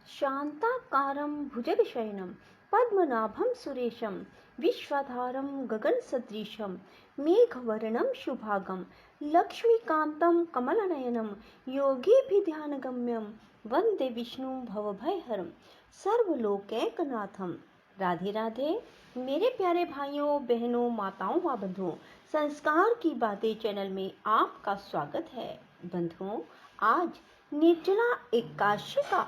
शान्ताकारं भुजगशयनं पद्मनाभं सुरेशं विश्वाधारं गगनसदृशं मेघवर्णं शुभांगं लक्ष्मीकान्तं कमलनयनं योगिभिध्यानगम्यं वन्दे विष्णुं भवभयहरं सर्वलोकैकनाथं। राधे राधे मेरे प्यारे भाइयों बहनों माताओं व बंधुओं, संस्कार की बातें चैनल में आपका स्वागत है। बंधुओं, आज निर्जला एकादशी का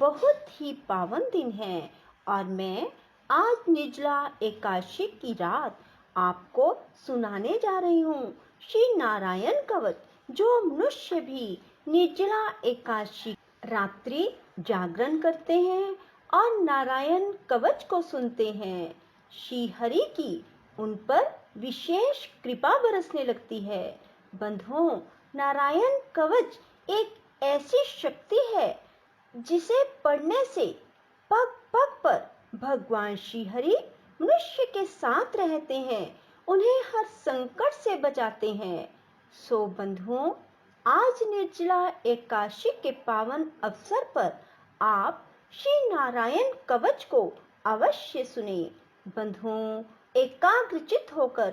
बहुत ही पावन दिन है और मैं आज निर्जला एकादशी की रात आपको सुनाने जा रही हूँ श्री नारायण कवच, जो मनुष्य भी निर्जला एकादशी रात्रि जागरण करते हैं और नारायण कवच को सुनते हैं, श्री हरि की उन पर विशेष कृपा बरसने लगती है। बंधुओं, नारायण कवच एक ऐसी शक्ति है जिसे पढ़ने से पग पग पर भगवान श्री हरि मनुष्य के साथ रहते हैं, उन्हें हर संकट से बचाते हैं। सो बंधुओं, आज निर्जला एकादशी के पावन अवसर पर आप श्री नारायण कवच को अवश्य सुने। बंधुओं, एकाग्रचित होकर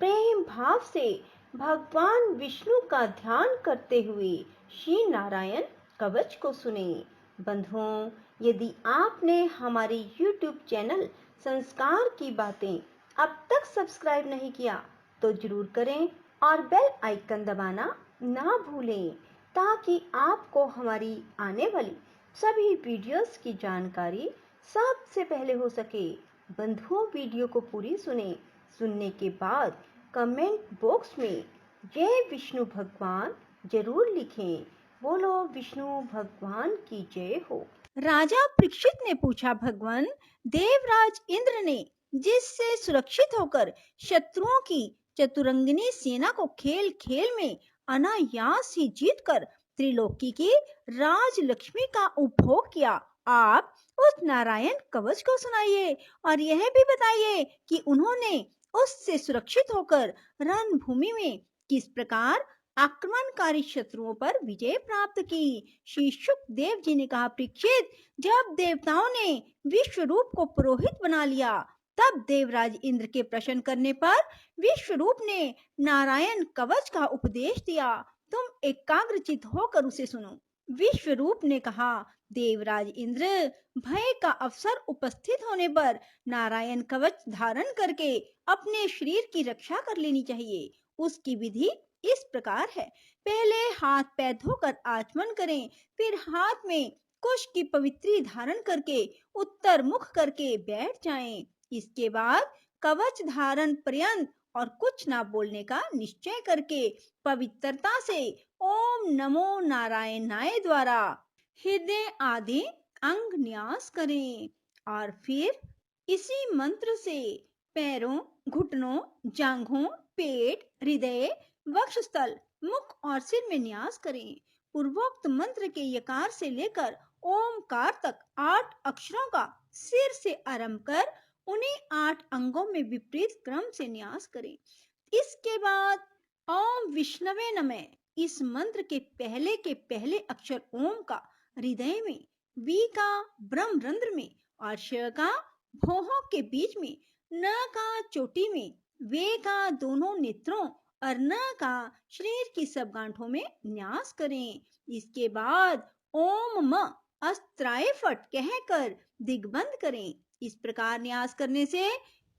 प्रेम भाव से भगवान विष्णु का ध्यान करते हुए श्री नारायण कवच को सुने। बंधुओं, यदि आपने हमारे YouTube चैनल संस्कार की बातें अब तक सब्सक्राइब नहीं किया तो जरूर करें और बेल आइकन दबाना ना भूलें, ताकि आपको हमारी आने वाली सभी वीडियोस की जानकारी सबसे पहले हो सके। बंधुओं, वीडियो को पूरी सुने। सुनने के बाद कमेंट बॉक्स में जय विष्णु भगवान जरूर लिखें। बोलो विष्णु भगवान की जय हो। राजा परीक्षित ने पूछा, भगवान, देवराज इंद्र ने जिससे सुरक्षित होकर शत्रुओं की चतुरंगिनी सेना को खेल खेल में अनायास ही जीतकर त्रिलोकी की राज लक्ष्मी का उपभोग किया, आप उस नारायण कवच को सुनाइए और यह भी बताइए कि उन्होंने उससे सुरक्षित होकर रणभूमि में किस प्रकार आक्रमणकारी शत्रुओं पर विजय प्राप्त की। श्री शुकदेव जी ने कहा, परीक्षित, जब देवताओं ने विश्वरूप को पुरोहित बना लिया, तब देवराज इंद्र के प्रश्न करने पर विश्वरूप ने नारायण कवच का उपदेश दिया, तुम एकाग्रचित होकर उसे सुनो। विश्वरूप ने कहा, देवराज इंद्र, भय का अवसर उपस्थित होने पर नारायण कवच धारण करके अपने शरीर की रक्षा कर लेनी चाहिए। उसकी विधि इस प्रकार है, पहले हाथ पैर धोकर आचमन करें, फिर हाथ में कुश की पवित्री धारण करके उत्तर मुख करके बैठ जाएं। इसके बाद कवच धारण पर्यंत और कुछ ना बोलने का निश्चय करके पवित्रता से ओम नमो नारायणाय द्वारा हृदय आदि अंग न्यास करें और फिर इसी मंत्र से पैरों, घुटनों, जांघों, पेट, हृदय, वक्षस्थल, मुख और सिर में न्यास करें। पूर्वोक्त मंत्र के यकार से लेकर ओमकार तक 8 अक्षरों का सिर से आरंभ कर उन्हें 8 अंगों में विपरीत क्रम से न्यास करें। इसके बाद ओम विष्णवे नमः, इस मंत्र के पहले अक्षर ओम का हृदय में, वी का ब्रह्मरंध्र में और श का भौहों के बीच में, न का चोटी में, वे का दोनों नेत्रों और न का शरीर की सब गांठों में न्यास करें। इसके बाद ओम म अस्त्राय फट कहकर दिग्बंध करें। इस प्रकार न्यास करने से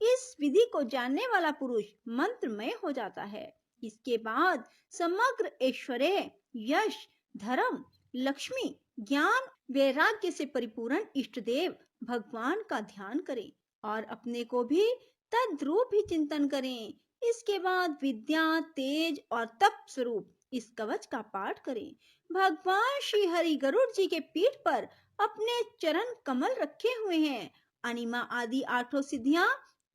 इस विधि को जानने वाला पुरुष मंत्रमय हो जाता है। इसके बाद समग्र ऐश्वर्य, यश, धर्म, लक्ष्मी, ज्ञान, वैराग्य से परिपूर्ण इष्ट देव भगवान का ध्यान करें और अपने को भी तद्रूप ही चिंतन करें। इसके बाद विद्या, तेज और तप स्वरूप इस कवच का पाठ करें। भगवान श्री हरि गरुड़ जी के पीठ पर अपने चरण कमल रखे हुए हैं। अनिमा आदि 8 सिद्धियां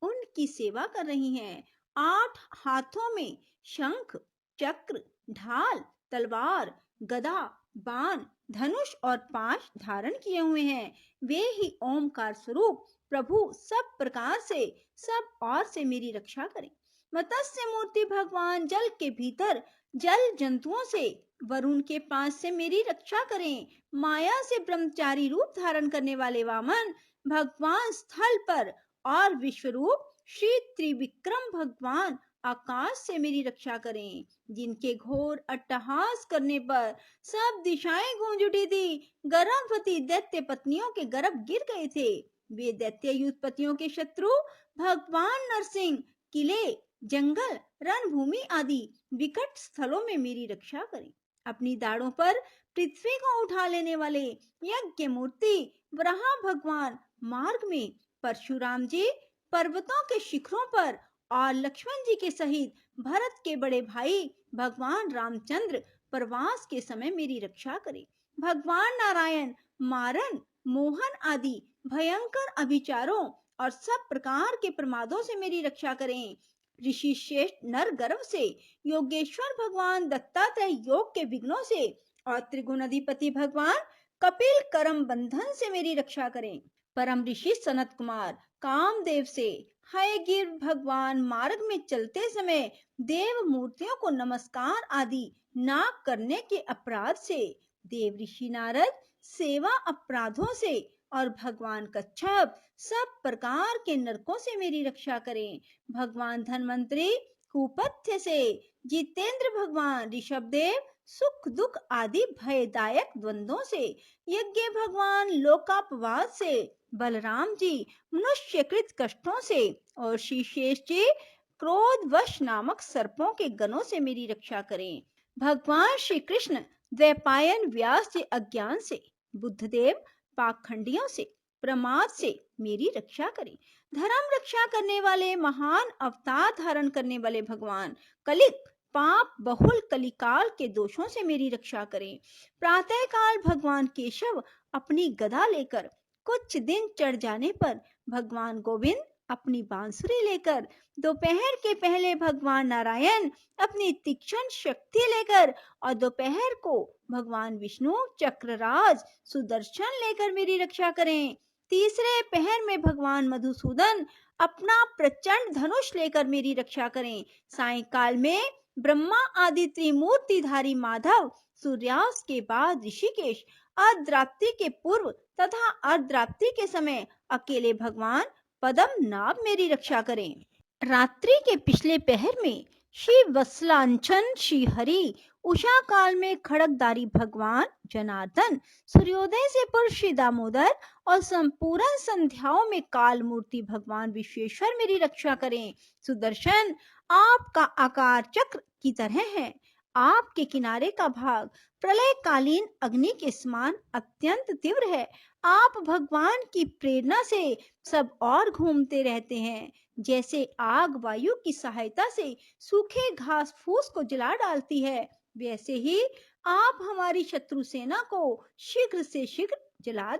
उनकी सेवा कर रही हैं। 8 हाथों में शंख, चक्र, ढाल, तलवार, गदा, बाण, धनुष और पाश धारण किए हुए हैं। वे ही ओमकार स्वरूप प्रभु सब प्रकार से सब और से मेरी रक्षा करें। मत्स्य मूर्ति भगवान जल के भीतर जल जंतुओं से वरुण के पास से मेरी रक्षा करें। माया से ब्रह्मचारी रूप धारण करने वाले वामन भगवान स्थल पर और विश्वरूप श्री त्रिविक्रम भगवान आकाश से मेरी रक्षा करें। जिनके घोर अट्टहास करने पर सब दिशाएं गूंज उठी थी। गर्भवती दैत्य पत्नियों के गर्भ गिर गए थे। वे दैत्य युद्धपतियों के शत्रु भगवान नरसिंह किले, जंगल, रणभूमि आदि विकट स्थलों में मेरी रक्षा करें। अपनी दाढ़ों पर पृथ्वी को उठा लेने वाले यज्ञ मूर्ति वराह भगवान मार्ग में परशुराम जी पर्वतों के शिखरों पर और लक्ष्मण जी के सहित भरत के बड़े भाई भगवान रामचंद्र प्रवास के समय मेरी रक्षा करें। भगवान नारायण मारन, मोहन आदि भयंकर अभिचारों और सब प्रकार के प्रमादों से मेरी रक्षा करें। ऋषि श्रेष्ठ नर गर्भ से, योगेश्वर भगवान दत्तात्रेय योग के विघ्नों से और त्रिगुण अधिपति भगवान कपिल करम बंधन से मेरी रक्षा करें। परम ऋषि सनत कुमार कामदेव से, हयगिर भगवान मार्ग में चलते समय देव मूर्तियों को नमस्कार आदि ना करने के अपराध से, देव ऋषि नारद सेवा अपराधों से और भगवान कच्छप सब प्रकार के नरकों से मेरी रक्षा करें। भगवान धन्वंतरी कुपथ्य से, जितेंद्र भगवान ऋषभदेव सुख दुख आदि भयदायक द्वंद्वों से, यज्ञ भगवान लोकापवाद से, बलराम जी मनुष्यकृत कष्टों से और श्री शेष जी क्रोधवश नामक सर्पों के गणों से मेरी रक्षा करें। भगवान श्री कृष्ण द्वैपायन व्यास जी अज्ञान से, बुद्धदेव पाखंडियों से, प्रमाद से मेरी रक्षा करें। धर्म रक्षा करने वाले महान अवतार धारण करने वाले भगवान कलिक पाप बहुल कलिकाल के दोषों से मेरी रक्षा करें। प्रातः काल भगवान केशव अपनी गदा लेकर, कुछ दिन चढ़ जाने पर भगवान गोविंद अपनी बांसुरी लेकर, दोपहर के पहले भगवान नारायण अपनी तीक्ष्ण शक्ति लेकर और दोपहर को भगवान विष्णु चक्रराज सुदर्शन लेकर मेरी रक्षा करें। तीसरे पहर में भगवान मधुसूदन अपना प्रचंड धनुष लेकर मेरी रक्षा करें। सायंकाल में ब्रह्मा आदि त्रिमूर्तिधारी माधव, सूर्यास्त के बाद ऋषिकेश, अर्धरात्रि के पूर्व तथा अर्धरात्रि के समय अकेले भगवान पद्मनाभ मेरी रक्षा करें। रात्रि के पिछले पहर में श्री वत्सलांचन श्री हरि, उषा काल में खड़गधारी भगवान जनार्दन, सूर्योदय से पूर्व श्री दामोदर और संपूर्ण संध्याओं में काल मूर्ति भगवान विश्वेश्वर मेरी रक्षा करें। सुदर्शन आपका आकार चक्र की तरह है। आपके किनारे का भाग प्रलयकालीन अग्नि के समान अत्यंत तीव्र है। आप भगवान की प्रेरणा से सब और घूमते रहते हैं। जैसे आग वायु की सहायता से सूखे घास फूस को जला डालती है, वैसे ही आप हमारी शत्रु सेना को शीघ्र से शीघ्र जला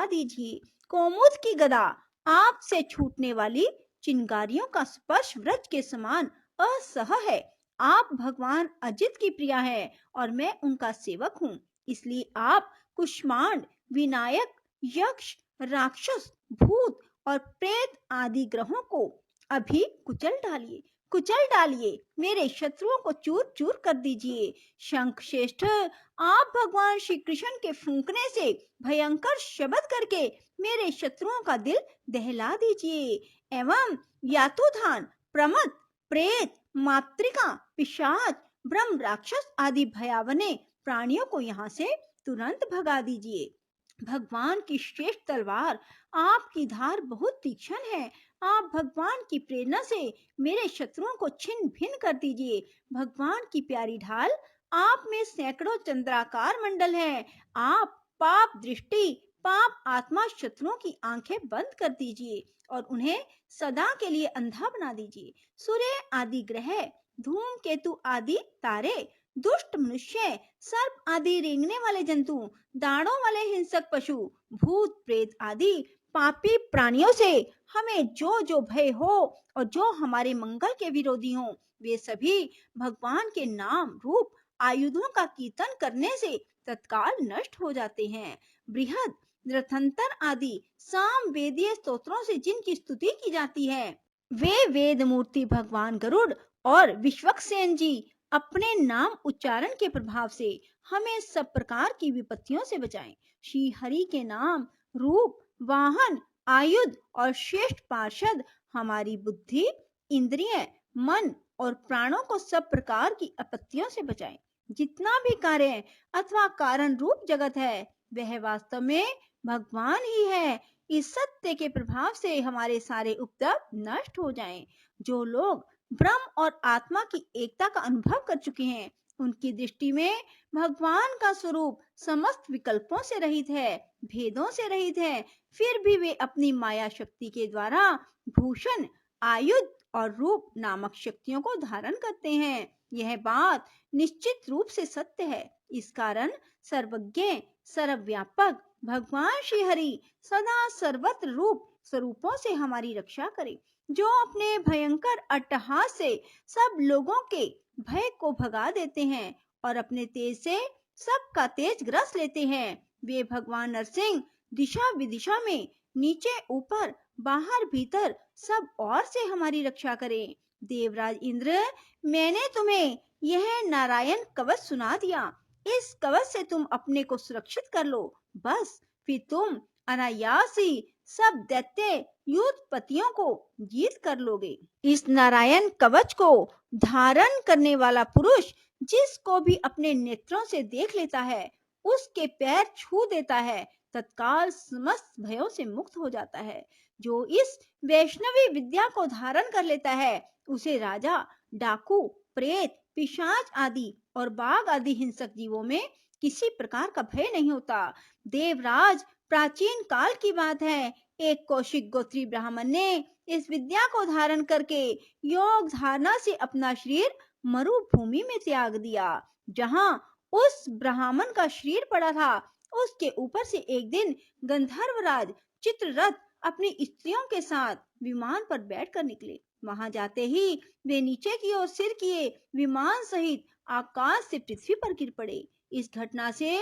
दीजिए। कोमुद की गदा आपसे छूटने वाली चिंगारियों का स्पर्श वृक्ष के समान असह है। आप भगवान अजित की प्रिया है और मैं उनका सेवक हूँ। इसलिए आप कुष्मांड, विनायक, यक्ष, राक्षस, भूत और प्रेत आदि ग्रहों को अभी कुचल डालिए, मेरे शत्रुओं को चूर चूर कर दीजिए। शंख श्रेष्ठ, आप भगवान श्री कृष्ण के फूंकने से भयंकर शब्द करके मेरे शत्रुओं का दिल दहला दीजिए एवं यातुधान, प्रमद, प्रेत, मातृका, पिशाच, ब्रह्म राक्षस आदि भयावने प्राणियों को यहाँ से तुरंत भगा दीजिए। भगवान की श्रेष्ठ तलवार आपकी धार बहुत तीक्ष्ण है। आप भगवान की प्रेरणा से मेरे शत्रुओं को छिन्न भिन्न कर दीजिए। भगवान की प्यारी ढाल आप में सैकड़ों चंद्राकार मंडल है। आप पाप दृष्टि, पाप आत्मा शत्रुओं की आंखें बंद कर दीजिए और उन्हें सदा के लिए अंधा बना दीजिए। सूर्य आदि ग्रह, धूमकेतु आदि तारे, दुष्ट मनुष्य, सर्प आदि रेंगने वाले जंतु, दाढ़ों वाले हिंसक पशु, भूत प्रेत आदि पापी प्राणियों से हमें जो जो भय हो और जो हमारे मंगल के विरोधी हो, वे सभी भगवान के नाम रूप आयुधों का कीर्तन करने से तत्काल नष्ट हो जाते हैं। बृहद, रथंतर आदि साम वेदीय स्तोत्रों से जिनकी स्तुति की जाती है, वे वेद मूर्ति भगवान गरुड़ और विश्वक्सेन जी अपने नाम उच्चारण के प्रभाव से हमें सब प्रकार की विपत्तियों से बचाएं। श्री हरि के नाम, रूप, वाहन, आयुध और श्रेष्ठ पार्षद हमारी बुद्धि, इंद्रिय, मन और प्राणों को सब प्रकार की आपत्तियों से बचाएं। जितना भी कार्य अथवा कारण रूप जगत है वह वास्तव में भगवान ही है। इस सत्य के प्रभाव से हमारे सारे उपद्रव नष्ट हो जाएं। जो लोग ब्रह्म और आत्मा की एकता का अनुभव कर चुके हैं उनकी दृष्टि में भगवान का स्वरूप समस्त विकल्पों से रहित है, भेदों से रहित है। फिर भी वे अपनी माया शक्ति के द्वारा भूषण, आयुध और रूप नामक शक्तियों को धारण करते हैं। यह बात निश्चित रूप से सत्य है। इस कारण सर्वज्ञ, सर्वव्यापक भगवान श्री हरि सदा सर्वत्र रूप स्वरूपों से हमारी रक्षा करे। जो अपने भयंकर अट्टहास से सब लोगों के भय को भगा देते हैं और अपने तेज से सबका तेज ग्रस लेते हैं, वे भगवान नरसिंह दिशा विदिशा में नीचे ऊपर बाहर भीतर सब ओर से हमारी रक्षा करें। देवराज इंद्र, मैंने तुम्हें यह नारायण कवच सुना दिया। इस कवच से तुम अपने को सुरक्षित कर लो। बस फिर तुम अनायास ही सब दैत्य युद्धपतियों को जीत कर लोगे। इस नारायण कवच को धारण करने वाला पुरुष जिसको भी अपने नेत्रों से देख लेता है, उसके पैर छू देता है, तत्काल समस्त भयों से मुक्त हो जाता है। जो इस वैष्णवी विद्या को धारण कर लेता है उसे राजा, डाकू, प्रेत, पिशाच आदि और बाघ आदि हिंसक जीवों में किसी प्रकार का भय नहीं होता। देवराज, प्राचीन काल की बात है, एक कौशिक गोत्री ब्राह्मण ने इस विद्या को धारण करके योग धारणा से अपना शरीर मरुभूमि में त्याग दिया। जहां उस ब्राह्मण का शरीर पड़ा था उसके ऊपर से एक दिन गंधर्वराज चित्ररथ अपनी स्त्रियों के साथ विमान पर बैठकर निकले। वहां जाते ही वे नीचे की ओर सिर किए विमान सहित आकाश से पृथ्वी पर गिर पड़े। इस घटना से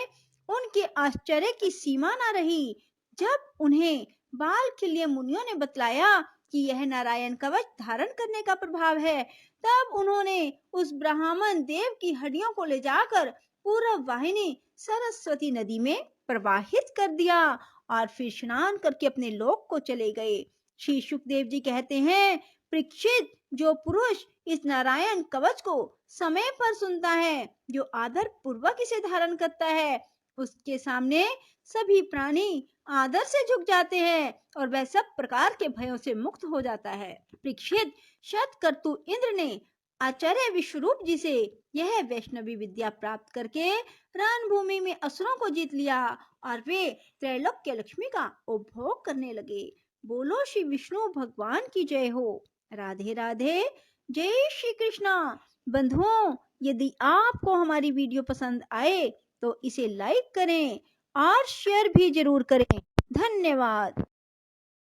उनके आश्चर्य की सीमा न रही। जब उन्हें बाल के लिए मुनियों ने बतलाया कि यह नारायण कवच धारण करने का प्रभाव है, तब उन्होंने उस ब्राह्मण देव की हड्डियों को ले जाकर पूर्व वाहिनी सरस्वती नदी में प्रवाहित कर दिया और फिर स्नान करके अपने लोक को चले गए। श्री सुखदेव जी कहते हैं, परीक्षित, जो पुरुष इस नारायण कवच को समय पर सुनता है, जो आदर पूर्वक इसे धारण करता है, उसके सामने सभी प्राणी आदर से झुक जाते हैं और वह सब प्रकार के भयों से मुक्त हो जाता है। परीक्षित, शतकर्तु इंद्र ने आचार्य विश्वरूप जी से यह वैष्णवी विद्या प्राप्त करके रणभूमि में असुरों को जीत लिया और वे त्रैलोक्य लक्ष्मी का उपभोग करने लगे। बोलो श्री विष्णु भगवान की जय हो। राधे राधे। जय श्री कृष्णा। बंधुओं, यदि आपको हमारी वीडियो पसंद आए तो इसे लाइक करें और शेयर भी जरूर करें। धन्यवाद।